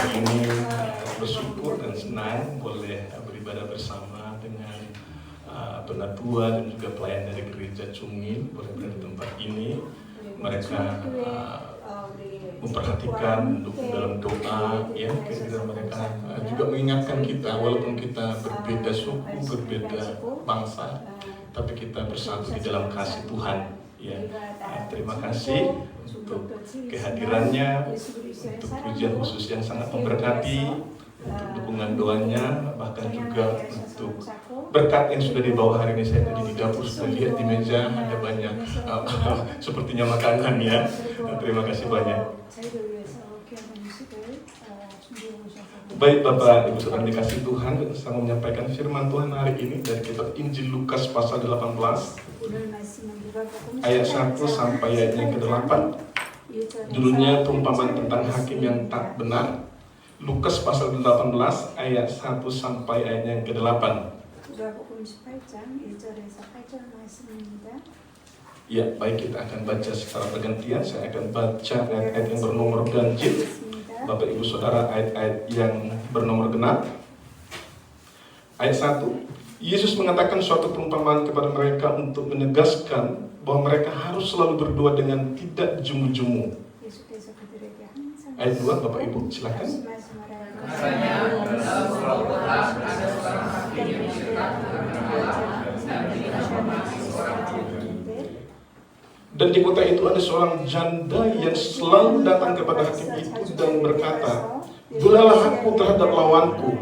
hari ini bersyukur dan senang boleh beribadah bersama dengan penatua dan juga pelayan dari gereja Cungin boleh berada di tempat ini. Mereka memperhatikan, mendukung dalam doa, ya, kira-kira mereka juga mengingatkan kita walaupun kita berbeda suku, berbeda bangsa, tapi kita bersatu di dalam kasih Tuhan. Ya, terima kasih untuk kehadirannya, untuk pujian khusus yang sangat memberkati, untuk dukungan doanya, bahkan juga untuk berkat yang sudah dibawa hari ini. Saya tadi di dapur sudah lihat di meja ada banyak sepertinya makanan ya. Terima kasih banyak. Baik Bapak Ibu Saudara dikasih Tuhan, saya mau menyampaikan firman Tuhan hari ini dari kitab Injil Lukas pasal 18 ayat 1 sampai ayat yang ke-8. Judulnya perumpamaan tentang hakim yang tak benar. Lukas pasal 18 ayat 1 sampai ayat yang ke-8. Ya, baik, kita akan baca secara bergantian. Saya akan baca ayat-ayat yang bernomor ganjil, Bapak Ibu Saudara, ayat-ayat yang bernomor genap. Ayat 1, Yesus mengatakan suatu perumpamaan kepada mereka untuk menegaskan bahwa mereka harus selalu berdoa dengan tidak jemu-jemu. Ayat 2, Bapak Ibu, silakan. Dan di kota itu ada seorang janda yang selalu datang kepada hakim itu dan berkata, "Belalah aku terhadap lawanku."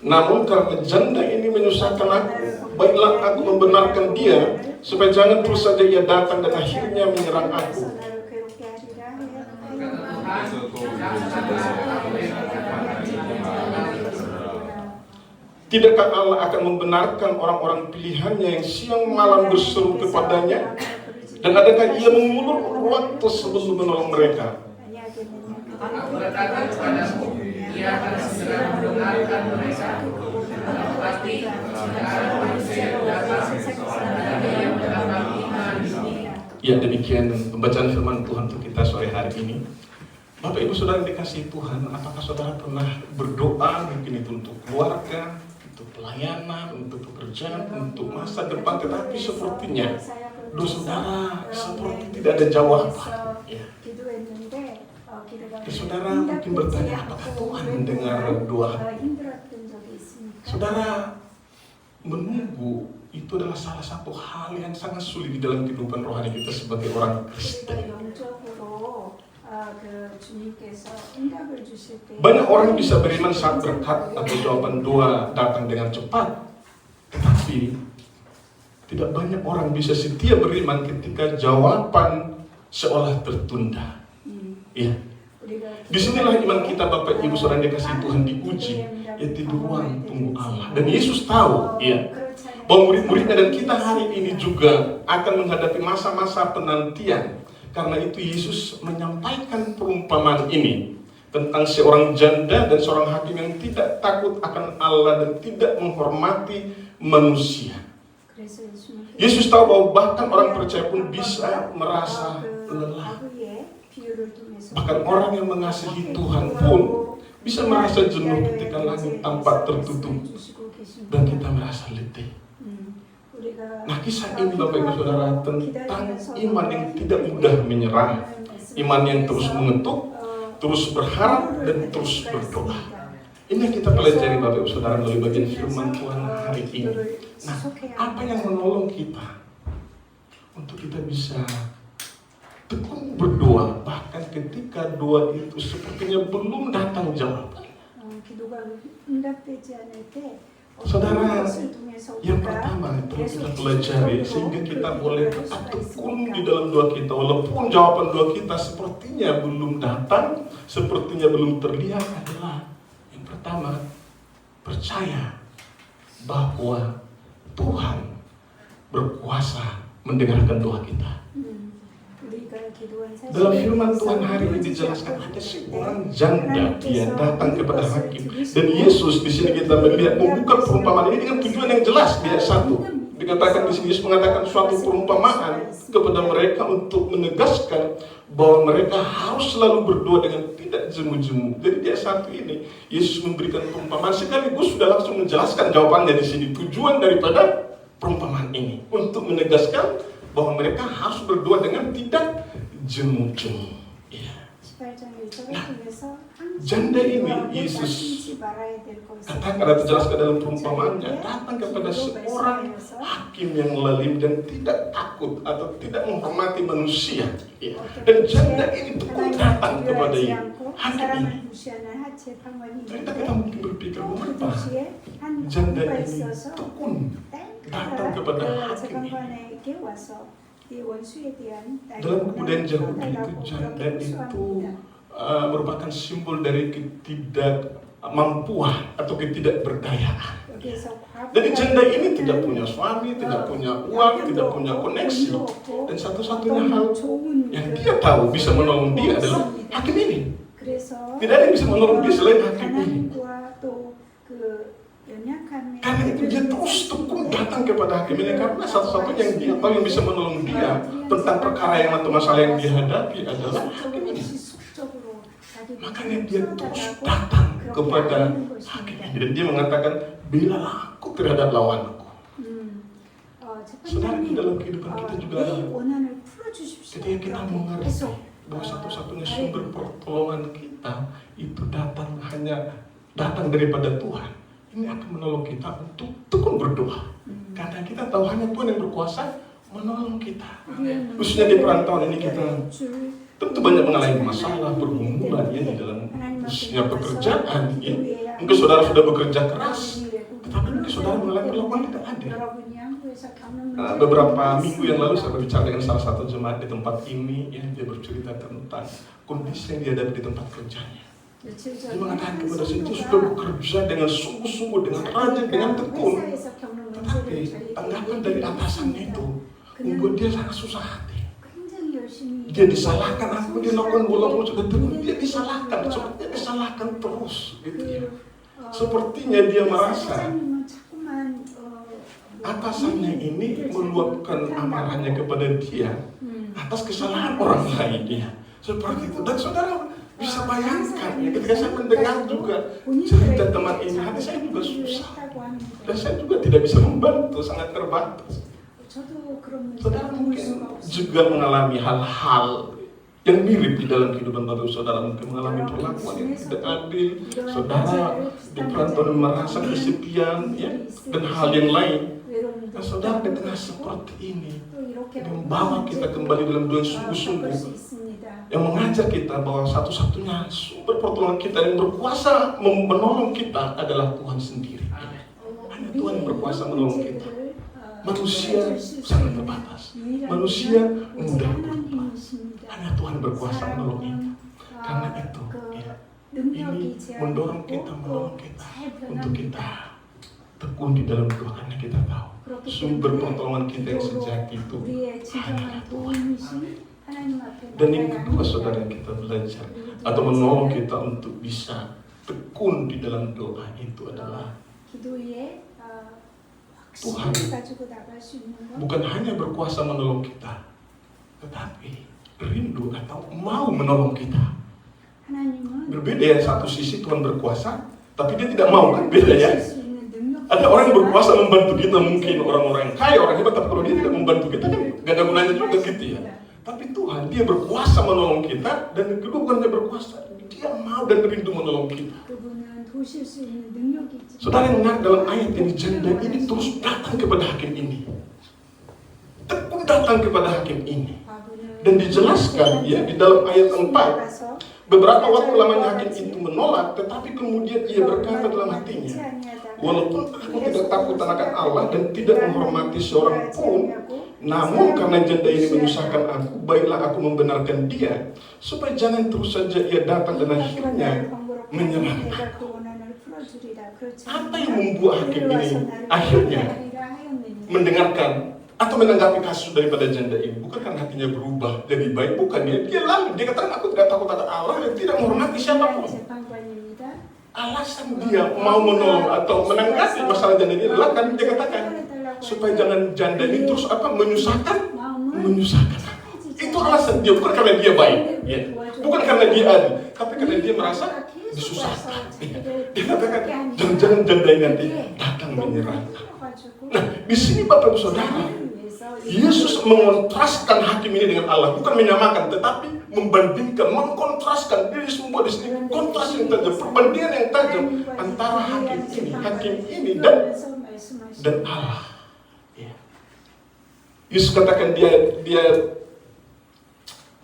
Namun karena janda ini menyusahkan aku, baiklah aku membenarkan dia, supaya jangan terus saja ia datang dan akhirnya menyerang aku. Tidakkah Allah akan membenarkan orang-orang pilihannya yang siang malam berseru kepadanya? Dan adakah ia mengulur waktu sebelum menolong mereka? Aku berkata kepadamu, ia akan segera mendengarkan mereka. Pasti akan manusia datang dan ia mendapat iman. Ya, demikian pembacaan firman Tuhan untuk kita sore hari ini. Bapak Ibu Saudara yang dikasihi Tuhan, apakah saudara pernah berdoa mungkin itu untuk keluarga, untuk pelayanan, untuk pekerjaan, untuk masa depan, tetapi sepertinya doa saudara seperti tidak ada jawaban. Ya. Saudara mungkin bertanya, apakah Tuhan mendengar doa? Saudara, menunggu itu adalah salah satu hal yang sangat sulit di dalam kehidupan rohani kita sebagai orang Kristen. Banyak orang bisa beriman saat berkat atau jawaban doa datang dengan cepat, tetapi tidak banyak orang bisa setia beriman ketika jawaban seolah tertunda. Ya. Disinilah iman kita Bapak Ibu Saudara yang dikasihi Tuhan diuji, yaitu di ruang tunggu Allah. Dan Yesus tahu, ya, bahwa murid-muridnya dan kita hari ini juga akan menghadapi masa-masa penantian. Karena itu Yesus menyampaikan perumpamaan ini tentang seorang janda dan seorang hakim yang tidak takut akan Allah dan tidak menghormati manusia. Yesus tahu bahwa bahkan orang percaya pun bisa merasa lelah. Bahkan orang yang mengasihi Tuhan pun bisa merasa jenuh ketika langit tampak tertutup dan kita merasa letih. Nah, kisah ini Bapak Ibu Saudara tentang iman yang tidak mudah menyerah, iman yang terus mengetuk, terus berharap dan terus berdoa. Ini yang kita pelajari Bapak Ibu Saudara melalui bagian firman Tuhan hari ini. Nah, apa yang menolong kita untuk kita bisa tekun berdoa bahkan ketika doa itu sepertinya belum datang jawaban? Saudara, yang pertama perlu kita pelajari sehingga kita boleh tetap tekun di dalam doa kita walaupun jawaban doa kita sepertinya belum datang, sepertinya belum terlihat, adalah yang pertama, percaya bahwa Tuhan berkuasa mendengarkan doa kita. Dalam firman Tuhan hari ini dijelaskan ada seorang janda dia datang kepada hakim, dan Yesus di sini kita melihat membuka perumpamaan ini dengan tujuan yang jelas. Dia satu, dikatakan di sini Yesus mengatakan suatu perumpamaan kepada mereka untuk menegaskan bahwa mereka harus selalu berdoa dengan tidak jemu-jemu. Jadi dia satu ini Yesus memberikan perumpamaan sekaligus sudah langsung menjelaskan jawabannya di sini. Tujuan daripada perumpamaan ini untuk menegaskan bahwa mereka harus berdoa dengan tidak jemu-jemu. Ya. Nah, janda ini Yesus katakan atau jelaskan dalam perumpamaannya datang kepada seorang hakim yang lalim dan tidak takut atau tidak menghormati manusia. Ya. Dan janda ini tekun datang kepada hakim ini. Kita mungkin berpikir, mengapa janda ini tekun datang kepada hakim ini? Dalam kebudayaan Yahudi itu janda itu merupakan simbol dari ketidakmampuan atau ketidakberdayaan. Jadi janda ini tidak punya suami, tidak punya uang, tidak punya koneksi, dan satu-satunya hal yang dia tahu bisa menolong dia adalah hakim ini. Tidak ada yang bisa menolong dia selain hakim ini. Karena itu dia terus tekun datang kepada hakim ini, karena satu-satunya yang dia tahu yang bisa menolong dia tentang perkara yang atau masalah yang dia hadapi adalah hakim ini. Makanya dia terus datang kepada hakim ini dan dia mengatakan, belalah aku terhadap lawanku. Saudara, di dalam kehidupan kita juga ada ketika kita mengerti bahwa satu-satunya sumber pertolongan kita itu datang daripada Tuhan. Ini akan menolong kita untuk tekun berdoa. Karena kita tahu hanya Tuhan yang berkuasa menolong kita. Khususnya di perantauan ini kita tentu banyak mengalami masalah, pergumulan ya di dalam khususnya pekerjaan. Ya. Mungkin saudara sudah bekerja keras, tetapi mungkin saudara mengalami perlakuan tidak adil. Beberapa minggu yang lalu saya berbicara dengan salah satu jemaat di tempat ini, ya, dia bercerita tentang kondisi yang dihadapi di tempat kerjanya. Dia mengatakan kepada saya, dia sudah bekerja dengan sungguh-sungguh, dengan rajin, dengan tekun. Tetapi tanggapan dari atasannya itu membuat dia sangat susah hati. Dia disalahkan, aku dia lakukan walaupun sudah tekun, dia disalahkan, sepertinya disalahkan terus, gitu ya. Sepertinya dia merasa atasannya ini meluapkan amarahnya kepada dia atas kesalahan orang lain ya. Seperti itu. Dan saudara bisa bayangkan ya, ketika saya mendengar juga cerita teman ini, hati saya juga susah. Dan saya juga tidak bisa membantu, sangat terbatas. Saudara mungkin juga mengalami hal-hal yang mirip di dalam kehidupan baru saudara, mungkin mengalami perlakuan yang tidak adil. Saudara di perantauan merasa kesepian ya, dan hal yang lain. Nah, saudara di tengah seperti ini membawa kita kembali dalam doa sungguh-sungguh yang mengajar kita bahwa satu-satunya sumber pertolongan kita yang berkuasa menolong kita adalah Tuhan sendiri. Hanya Tuhan yang berkuasa menolong kita. Manusia sangat terbatas. Manusia mudah berubah. Hanya Tuhan berkuasa menolong kita. Karena itu, ya, ini mendorong kita, menolong kita untuk kita tekun di dalam doa, karena kita tahu sumber pertolongan kita yang sejati itu hanya Tuhan. Dan yang kedua saudara yang kita belajar atau menolong kita untuk bisa tekun di dalam doa itu adalah Tuhan bukan hanya berkuasa menolong kita, tetapi rindu atau mau menolong kita. Berbeda ya, satu sisi Tuhan berkuasa, tapi dia tidak mau, kan beda ya. Ada orang yang berkuasa membantu kita, mungkin orang-orang yang kaya, orang hebat, tapi kalau dia tidak membantu kita kan gak ada gunanya juga gitu ya. Tapi Tuhan, dia berkuasa menolong kita, dan yang kedua bukan dia berkuasa, dia mau dan rindu menolong kita. Saudara yang menarik dalam ayat ini, janda ini terus datang kepada hakim ini. Tekun datang kepada hakim ini. Dan dijelaskan ya di dalam ayat 4, beberapa waktu lamanya hakim itu menolak, tetapi kemudian ia berkata dalam hatinya, walaupun aku tidak takut akan Allah dan tidak menghormati seorang pun, namun karena janda ini menyusahkan aku, baiklah aku membenarkan dia, supaya jangan terus saja ia datang dan akhirnya menyerang aku. Apa yang membuat hakim ini akhirnya mendengarkan atau menanggapi kasus daripada janda ini, bukan karena hatinya berubah jadi baik, bukan. Dia lalu dia katakan aku tidak takut akan Allah dan tidak menghormati siapapun. Alasan dia mau menolong atau menanggapi masalah janda ini adalah kan dia katakan supaya jangan janda ini terus menyusahkan. Itu alasan dia, bukan karena dia baik, ya. Bukan karena dia adil, tapi karena dia merasa disusahkan. Ya. Dia katakan jangan janda ini nanti datang menyerang. Nah, di sini Bapak Ibu Saudara, Yesus mengontraskan hakim ini dengan Allah, bukan menyamakan, tetapi membandingkan, mengkontraskan. Jadi semua di sini kontras yang tajam, perbandingan yang tajam antara hakim ini dan Allah. Ya. Yesus katakan dia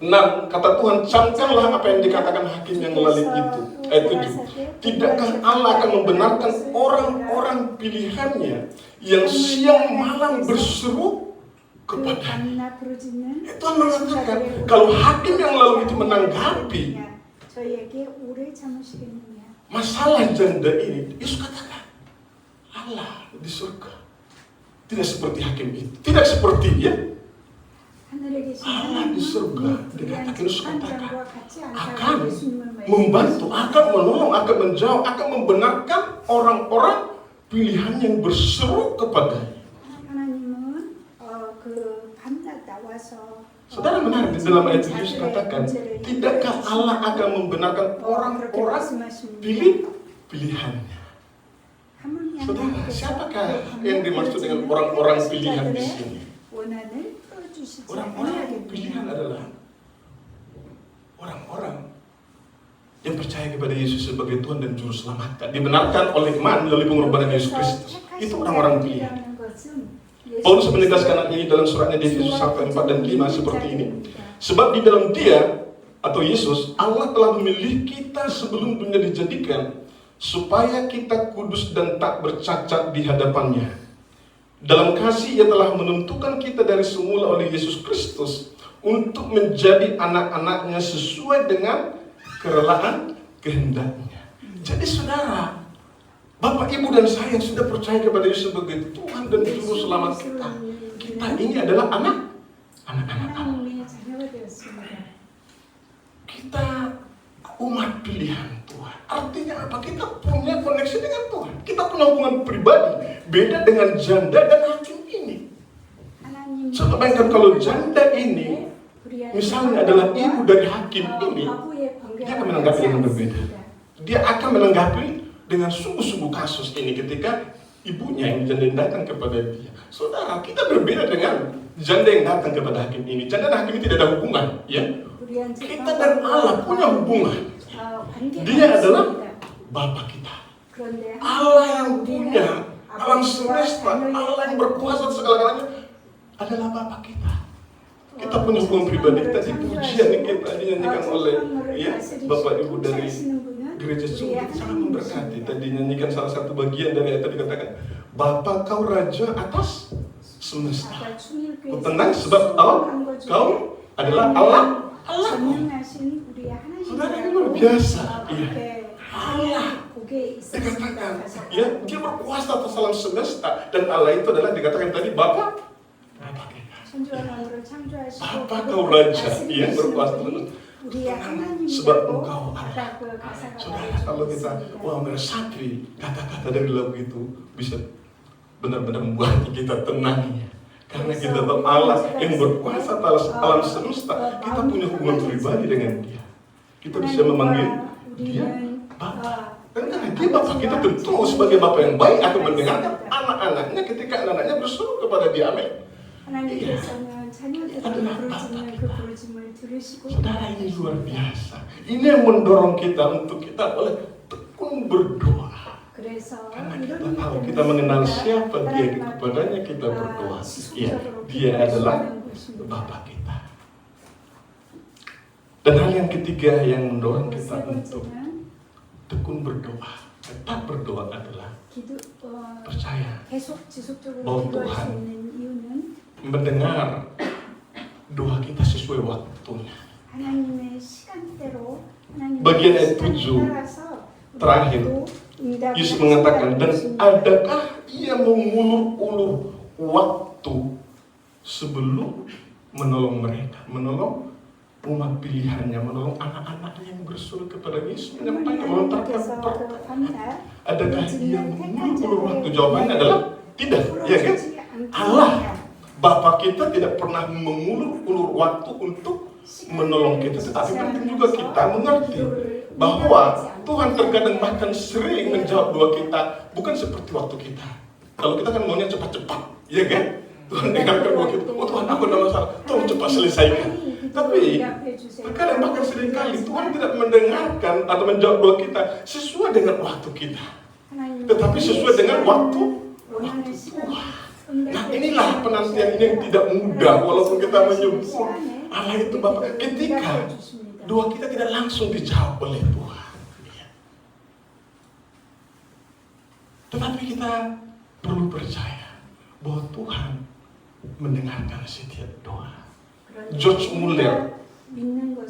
6, kata Tuhan, camkanlah apa yang dikatakan hakim yang lalim itu. Ayat 7. Tidakkah Allah akan membenarkan orang-orang pilihannya yang siang malam berseru kepadanya? Itu mengatakan kalau hakim yang lalu itu menanggapi masalah janda ini, Yesus katakan Allah di surga tidak seperti hakim itu, tidak seperti dia. Allah di surga dikatakan, Yesus katakan akan membantu, akan menolong, akan menjawab, akan membenarkan orang-orang pilihan yang berseru kepadanya. Saudara menarik di dalam ayat Yesus katakan, tidakkah Allah akan membenarkan orang-orang pilihannya? Saudara, siapakah yang dimaksud dengan orang-orang pilihan di sini? Orang-orang pilihan adalah orang-orang yang percaya kepada Yesus sebagai Tuhan dan Juru Selamat, dibenarkan oleh iman melalui pengorbanan Yesus Kristus. Itu orang-orang pilihan. Paulus menegaskan ini dalam suratnya di Efesus 1:4 dan 5 seperti ini. Sebab di dalam Dia atau Yesus, Allah telah memilih kita sebelum dunia dijadikan, supaya kita kudus dan tak bercacat di hadapannya. Dalam kasih Ia telah menentukan kita dari semula oleh Yesus Kristus untuk menjadi anak-anaknya sesuai dengan kerelaan kehendaknya. Jadi saudara, Bapak, Ibu, dan saya yang sudah percaya kepada Yesus sebagai Tuhan dan Juru Selamat kita, kita ini adalah anak-anak Allah. Kita umat pilihan Tuhan. Artinya apa? Kita punya koneksi dengan Tuhan. Kita punya hubungan pribadi. Beda dengan janda dan hakim ini. Coba bayangkan kalau janda ini misalnya adalah ibu dari hakim ini, dia akan menanggapi dengan berbeda. Dia akan menanggapi dengan sungguh-sungguh kasus ini ketika ibunya yang janda yang datang kepada dia. Saudara, kita berbeda dengan janda yang datang kepada hakim ini. Janda dan hakim ini tidak ada hubungan, ya. Kita dan Allah punya hubungan. Dia adalah Bapa kita. Allah yang punya alam semesta, Allah yang berkuasa segala-galanya adalah Bapa kita. Kita punya hubungan pribadi. Tadi pujian yang kita dinyanyikan oleh Bapak Ibu dari Gereja Sungguh sangat memberkati. Tadi nyanyikan salah satu bagian dari ayat tadi dikatakan, Bapa kau Raja atas semesta. Ku tenang sebab kau adalah Allahku. Saudara, ini luar biasa. Allah dikatakan, ya, dia berkuasa atas alam semesta, dan Allah itu adalah dikatakan tadi Bapa kita. Bapa kau Raja, yang berkuasa sebab engkau Allah. Saudara, kalau kita meresapi kata-kata dari lagu itu, bisa benar-benar membuat kita tenang, ya. Karena kita tahu Allah yang berkuasa atas alam semesta, kita punya hubungan pribadi dengan Dia. Kita bisa memanggil Dia Bapa. Dan karena Dia Bapa kita, tentu sebagai Bapa yang baik akan mendengarkan anak-anaknya ketika anak-anaknya berseru kepada Dia. Amin. Iya. Adalah Bapa kita. Saudara, ini luar biasa. Ini yang mendorong kita untuk kita boleh tekun berdoa. Karena kita tahu, kita mengenal siapa Dia, kepadanya kita berdoa. Ya, Dia adalah Bapa kita. Dan hal yang ketiga yang mendorong kita untuk tekun berdoa, tetap berdoa adalah percaya bahwa Tuhan mendengar doa kita sesuai waktunya. Bagian ayat 7 terakhir, Yesus mengatakan, dan adakah Ia mengulur-ulur waktu sebelum menolong mereka, menolong umat pilihannya, menolong anak-anaknya yang berseru kepada Yesus, menyampaikan, melontarkan pertanyaan, adakah dia mengulur waktu? Jawabannya adalah tidak, ya kan? Allah, Bapa kita tidak pernah mengulur waktu untuk menolong kita. Tetapi penting juga kita mengerti bahwa Tuhan terkadang bahkan sering menjawab doa kita bukan seperti waktu kita. Kalau kita kan maunya cepat-cepat, ya kan? Tuhan dengarkan doa kita, oh Tuhan aku ada masalah, tolong cepat selesaikan. Tapi terkadang bahkan seringkali Tuhan tidak mendengarkan atau menjawab doa kita sesuai dengan waktu kita, tetapi sesuai dengan waktu Tuhan. Nah inilah penantian ini yang tidak mudah, walaupun kita menyebut Allah itu Bapa, ketika doa kita tidak langsung dijawab oleh Tuhan. Tetapi kita perlu percaya bahwa Tuhan mendengarkan setiap doa. George Muller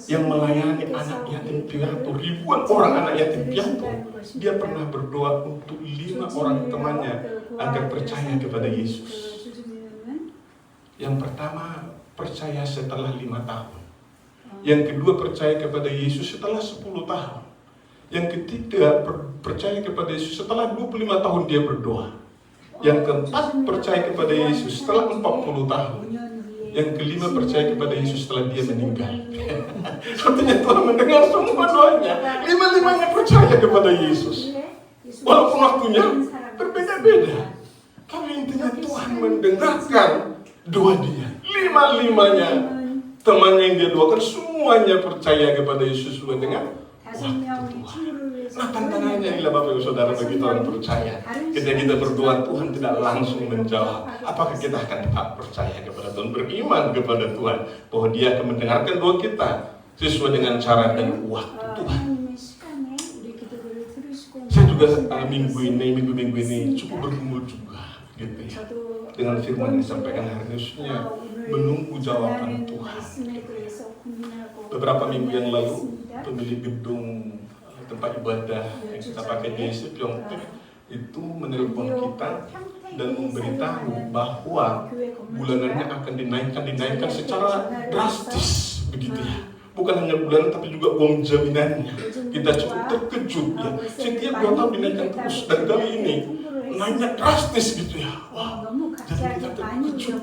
yang melayani anak yatim piatu, ribuan orang anak yatim piatu, dia pernah berdoa untuk 5 orang temannya agar percaya kepada Yesus. Yang pertama percaya setelah 5 tahun, yang kedua percaya kepada Yesus setelah 10 tahun, yang ketiga percaya kepada Yesus setelah 25 tahun dia berdoa, yang keempat percaya kepada Yesus setelah 40 tahun, yang kelima percaya kepada Yesus setelah dia meninggal. Artinya Tuhan mendengar semua doanya. 5-5-nya percaya kepada Yesus, walaupun waktunya berbeda-beda. Tapi intinya Tuhan mendengarkan doa dia. 5-5-nya temannya yang dia doakan semuanya percaya kepada Yesus sesuai dengan waktu Tuhan. Nah tantangannya adalah Bapak Ibu Saudara bagi orang percaya. Ketika kita berdoa Tuhan tidak langsung menjawab, apakah kita akan tetap percaya kepada Tuhan, beriman kepada Tuhan bahwa Dia akan mendengarkan doa kita sesuai dengan cara dan waktu Tuhan. Saya juga minggu ini cukup bergumul juga gitu ya, dengan firman yang disampaikan hari ini, khususnya menunggu jawaban Tuhan. Beberapa minggu yang lalu pemilik gedung tempat ibadah yang kita pakai di Pyeongtaek itu menelpon kita dan memberitahu bahwa bulanannya akan dinaikkan secara drastis begitu ya. Bukan hanya bulanan tapi juga uang jaminannya. Kita cukup terkejut ya. Setiap 2 tahun dinaikkan terus, dan kali ini naiknya drastis gitu ya. Wow. Jadi kita terkejut.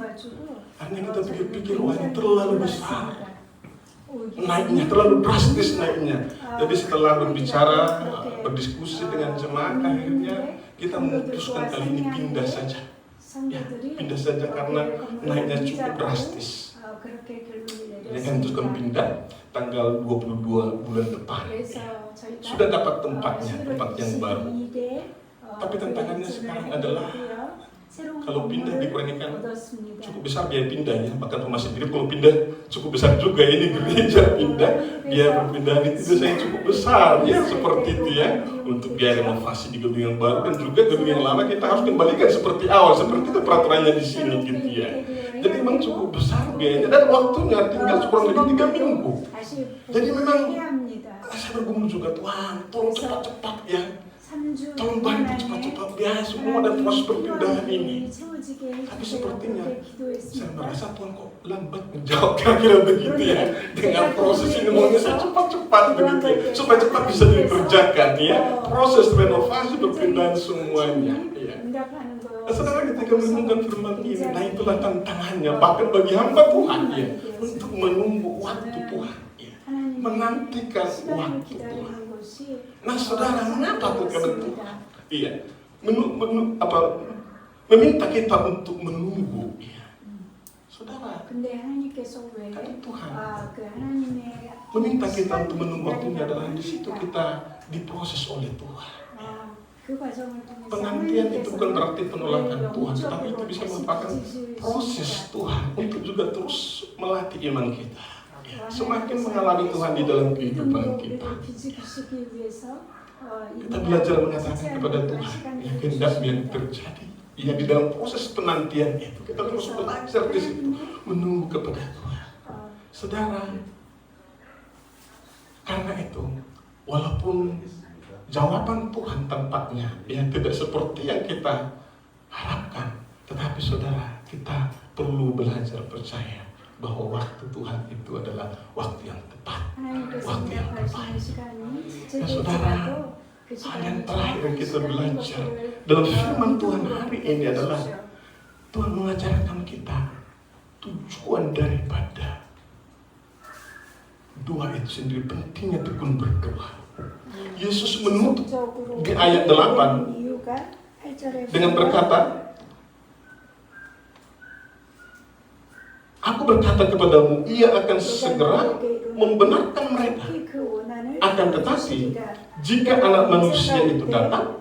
Karena kita pikir-pikir wah ini terlalu besar. Naiknya terlalu drastis naiknya. Jadi setelah berbicara, berdiskusi dengan jemaat, akhirnya kita memutuskan kali ini pindah saja. Ya, pindah saja karena naiknya cukup drastis. Jadi kan teruskan pindah tanggal 22 bulan depan. Sudah dapat tempatnya, tempat yang baru. Tapi tantangannya sekarang adalah kalau pindah dikurangikan cukup besar biaya pindahnya, bahkan rumah sendiri kalau pindah cukup besar juga. Ini gereja pindah, biaya perpindahan itu saya cukup besar ya, seperti itu ya, untuk biaya renovasi di gedung yang baru, dan juga gedung yang lama kita harus kembalikan seperti awal, seperti itu peraturannya di sini gitu ya. Jadi memang cukup besar biayanya, dan waktunya tinggal kurang lebih 3 minggu. Jadi memang saya bergumul juga, Tuhan tolong cepat-cepat ya, tolong bantu cepat-cepat biaya semua dan proses perpindahan ini. Tapi sepertinya saya merasa Tuhan kok lambat menjawab, kira-kira begitu ya. Dengan proses ini maunya saya cepat-cepat begitu ya, supaya cepat bisa dikerjakan ya, proses renovasi perpindahan semuanya ya. Saudara, ketika merenungkan firman ini, nah itulah tantangannya bahkan bagi hamba Tuhan ya, untuk menunggu waktu Tuhan ya, menantikan waktu Tuhan. Nah saudara, mengapa terkadang Tuhan iya meminta kita untuk menunggu ya. Saudara, karena Tuhan meminta kita untuk menunggu waktunya adalah di situ kita diproses oleh Tuhan ya. Penantian itu bukan berarti penolakan Tuhan, tetapi itu bisa merupakan proses Tuhan untuk juga terus melatih iman kita ya. Semakin mengalami Tuhan di dalam kehidupan kita, kita belajar mengatakan kepada Tuhan ya, kehendak yang terjadi ya di dalam proses penantian itu. Kita terus belajar di situ menunggu kepada Tuhan. Saudara, karena itu walaupun jawaban Tuhan tampaknya ya tidak seperti yang kita harapkan, tetapi saudara, kita perlu belajar percaya bahwa waktu Tuhan itu adalah waktu yang tepat, waktu yang terbaik. Ya saudara, hal yang terakhir yang kita belajar dalam firman Tuhan hari ini adalah Tuhan mengajarkan kita tujuan daripada doa itu sendiri, pentingnya tekun berdoa. Yesus menutup di ayat 8 dengan berkata, Aku berkata kepadamu, ia akan segera membenarkan mereka. Akan tetapi, jika anak manusia itu datang,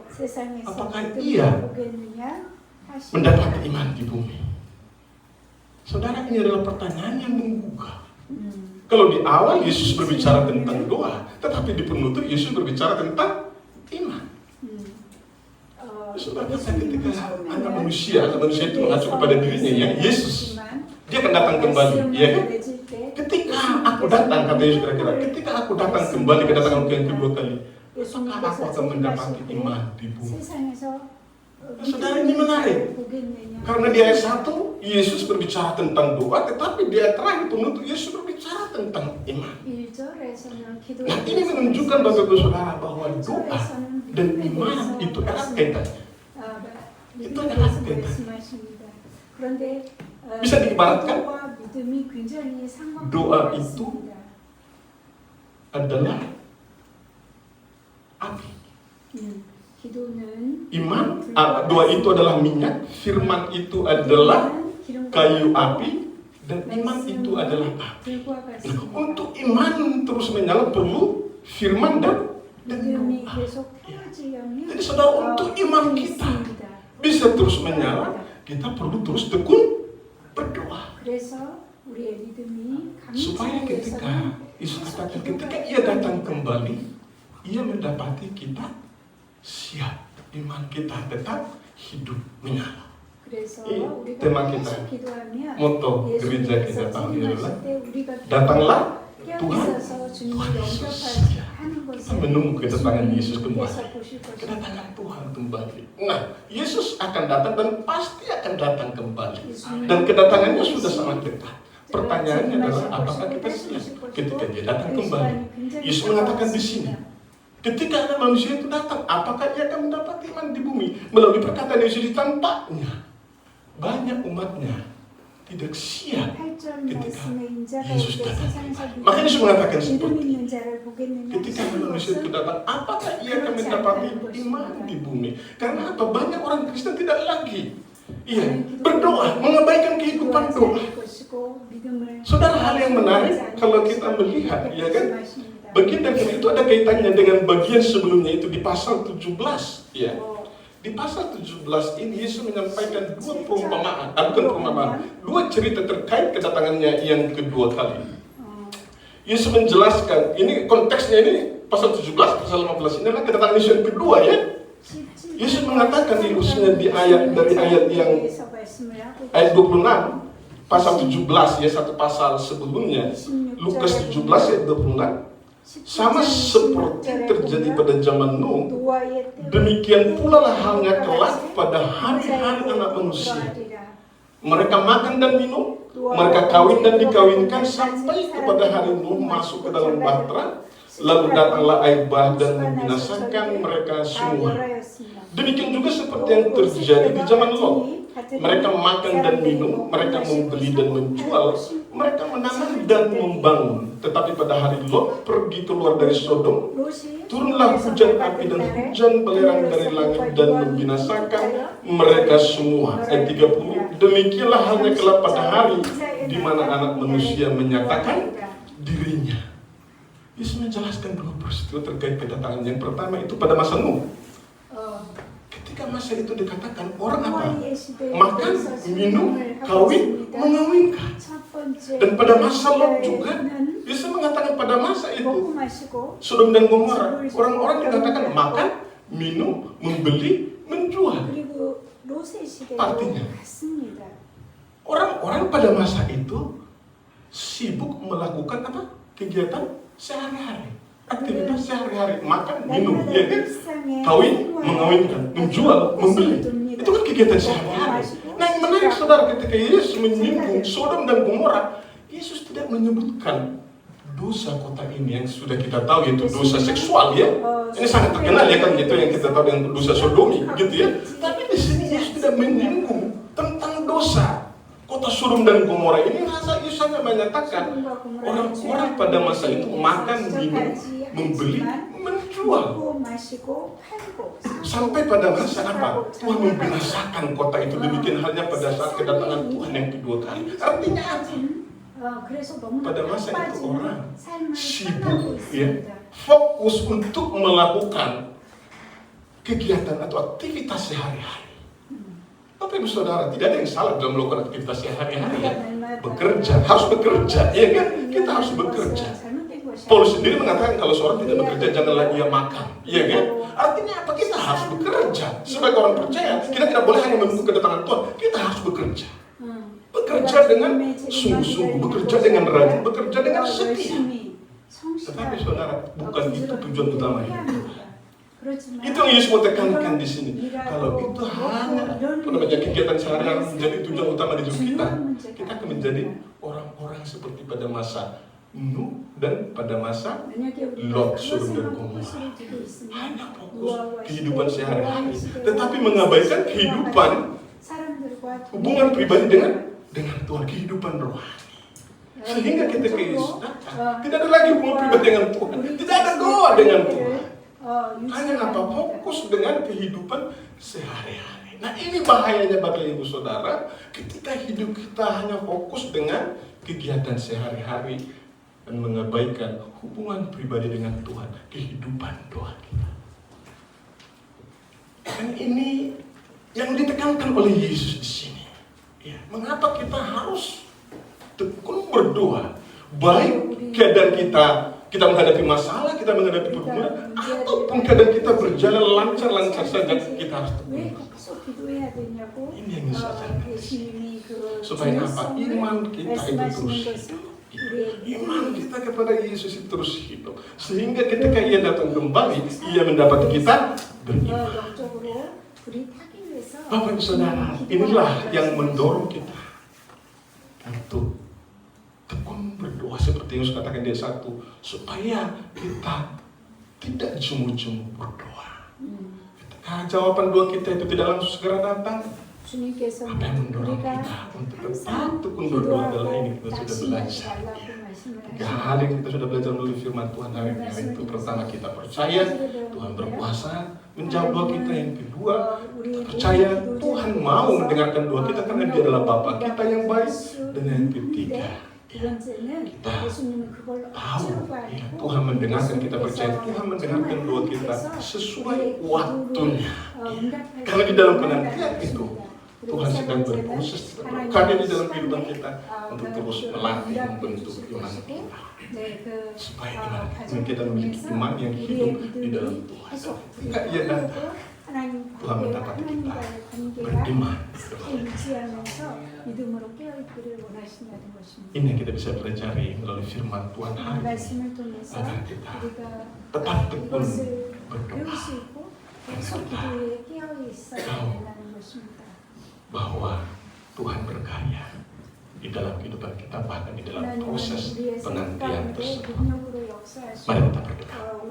apakah ia mendapat iman di bumi? Saudara, ini adalah pertanyaan yang menggugah. Kalau di awal Yesus berbicara tentang doa, tetapi di penutup Yesus berbicara tentang iman. Saudara, ketika anak manusia itu mengacu kepada dirinya, ya Yesus, dia akan datang kembali, ya kan? Ketika aku datang, kata Yesus kira-kira, ketika aku datang kembali, kedatangan yang kedua kali, apakah aku akan mendapati iman di bumi? Saudara, ini menarik. Karena di ayat 1, Yesus berbicara tentang doa, tetapi di ayat terakhir penutup Yesus berbicara tentang iman. Nah, ini menunjukkan bagi saudara bahwa doa dan iman itu erat kaitannya. Itu erat kaitannya. Bisa diibaratkan, doa itu adalah api. Iman, doa itu adalah minyak, firman itu adalah kayu api, dan iman itu adalah api. Nah, untuk iman terus menyala perlu firman dan doa. Jadi saudara, untuk iman kita bisa terus menyala, kita perlu terus tekun berdoa. Supaya ketika Yesus katakan, ketika ia datang kembali, ia mendapati kita siap, iman kita tetap hidup menyala. Ini tema kita, moto gereja kita tahun ini adalah datanglah Tuhan, Tuhan Yesus. Kita menunggu kedatangan Yesus kembali, kedatangan Tuhan kembali. Nah, Yesus akan datang dan pasti akan datang kembali, dan kedatangannya sudah sangat dekat. Pertanyaannya adalah apakah kita siap ketika dia datang kembali? Yesus mengatakan di sini, ketika anak manusia itu datang, apakah ia akan mendapat iman di bumi? Melalui perkataan Yesus tampaknya banyak umatnya tidak siap ketika Yesus datang kembali. Makanya Yesus mengatakan seperti ini, ketika anak manusia itu datang, apakah ia akan mendapati iman di bumi? Karena apa? Banyak orang Kristen tidak lagi berdoa, mengabaikan kehidupan doa. Saudara, hal yang menarik kalau kita melihat, ya kan? Bagian dari itu ada kaitannya dengan bagian sebelumnya itu di pasal 17, ya. Di pasal 17 ini Yesus menyampaikan dua perumpamaan, dua cerita terkait kedatangannya yang kedua kali. Yesus menjelaskan, ini konteksnya ini pasal 17, pasal 15 ini adalah kedatangan Yesus yang kedua, ya. Yesus mengatakan di ayat yang ayat 26, pasal 17, ya, satu pasal sebelumnya, Lukas 17 ayat 26. Sama seperti terjadi pada zaman Nuh, demikian pula lah halnya kelak pada hari-hari anak manusia. Mereka makan dan minum, mereka kawin dan dikawinkan sampai kepada hari Nuh masuk ke dalam bahtera, lalu datanglah air bah dan membinasakan mereka semua. Demikian juga seperti yang terjadi di zaman Lot. Mereka makan dan minum, mereka membeli dan menjual, mereka menanam dan membangun. Tetapi pada hari Lot pergi keluar dari Sodom, turunlah hujan api dan hujan belerang dari langit dan membinasakan mereka semua. Ayat 30, demikianlah halnya kelak pada hari di mana anak manusia menyatakan dirinya. Yesus menjelaskan dua peristiwa terkait kedatangan. Yang pertama itu pada masa Nuh. Ketika masa itu dikatakan orang apa? Makan, minum, kawin, mengawinkan. Dan pada masa Lot juga, Yesus mengatakan pada masa itu, Sodom dan Gomora, orang-orang dikatakan makan, minum, membeli, menjual. Artinya, orang-orang pada masa itu sibuk melakukan apa? Kegiatan sehari-hari. Aktivitas sehari-hari, makan, minum, ya kan? Kawin, mengawinkan, menjual, membeli. Itu kan kegiatan sehari-hari. Nah, yang menarik Menarik saudara, ketika Yesus menyinggung Sodom dan Gomora, Yesus tidak menyebutkan dosa kota ini yang sudah kita tahu yaitu dosa seksual ya. Ini sangat terkenal ya kan, itu yang kita tahu dengan dosa sodomi gitu ya. Tapi di sini Yesus tidak menyinggung tentang dosa kota Sodom dan Gomora ini. Rasa Yesus hanya menyatakan orang-orang pada masa itu makan, minum, membeli, menjual. Sampai pada masa apa? Tuhan membinasakan kota itu. Demikian halnya pada saat kedatangan Tuhan yang kedua kali. Artinya apa? Pada masa itu orang sibuk ya, fokus untuk melakukan kegiatan atau aktivitas sehari-hari. Bapak Ibu Saudara, tidak ada yang salah dalam melakukan aktivitas sehari-hari ya. Bekerja, harus bekerja, ya kan? Kita harus bekerja. Paulus sendiri mengatakan kalau seorang tidak bekerja janganlah ia makan, ya kan? Artinya apa? Kita harus bekerja. Sebagai orang percaya, kita tidak boleh hanya menunggu kedatangan Tuhan. Kita harus bekerja. Bekerja dengan sungguh-sungguh, bekerja dengan rajin, bekerja dengan setia. Tetapi saudara, bukan itu tujuan utama hidup. Itu yang Yesus mau tekankan di sini. Kalau itu hanya kegiatan sehari-hari menjadi tujuan utama di hidup kita, kita akan menjadi orang-orang seperti pada masa Nuh dan pada masa Lot, Sodom dan Gomora. Hanya fokus kehidupan sehari-hari, tetapi mengabaikan kehidupan hubungan pribadi dengan Tuhan, kehidupan rohani. Sehingga ketika Yesus datang, tidak ada lagi hubungan pribadi dengan Tuhan, tidak ada doa dengan Tuhan. Hanya apa? Fokus dengan kehidupan sehari-hari. Nah ini bahayanya Bapak Ibu Saudara, ketika hidup kita hanya fokus dengan kegiatan sehari-hari dan mengabaikan hubungan pribadi dengan Tuhan, kehidupan doa kita. Dan ini yang ditekankan oleh Yesus di sini. Ya, mengapa kita harus tekun berdoa? Baik keadaan kita menghadapi masalah, kita menghadapi pergumulan, ataupun keadaan kita berjalan lancar-lancar saja, kita harus tekun. Ini yang Yesus ajarkan di sini. Supaya apa? Iman kita itu terus hidup. Iman kita kepada Yesus itu terus hidup. Sehingga ketika ia datang kembali, ia mendapat kita beriman. Bapak Ibu Saudara, inilah yang mendorong kita untuk tekun berdoa seperti yang Yesus katakan di ayat 1, supaya kita tidak jemu-jemu berdoa. Ketika jawaban doa kita itu tidak langsung segera datang, apa yang mendorong kita untuk tetap tekun berdoa adalah ini kita sudah belajar. 3 hal yang kita sudah belajar melalui firman Tuhan hari ini. Itu pertama, kita percaya Tuhan berkuasa menjawab doa kita. Yang kedua, kita percaya Tuhan mau mendengarkan doa kita karena Dia adalah Bapa kita yang baik. Dan yang ketiga, kita tahu ya, Tuhan mendengarkan, kita percaya Tuhan mendengarkan doa kita sesuai waktunya. Karena di dalam penantian itu Tuhan sedang berproses karya di dalam kehidupan kita untuk terus melatih, membentuk iman kita, supaya iman kita memiliki iman yang hidup di dalam Tuhan. Ketika ia datang, Tuhan mendapati kita beriman. Ini yang kita bisa pelajari melalui firman Tuhan hari ini, agar kita tetap tekun berdoa. Karena kita tahu bahwa Tuhan berkarya di dalam kehidupan kita, bahkan di dalam proses penantian tersebut. Mari kita berdoa.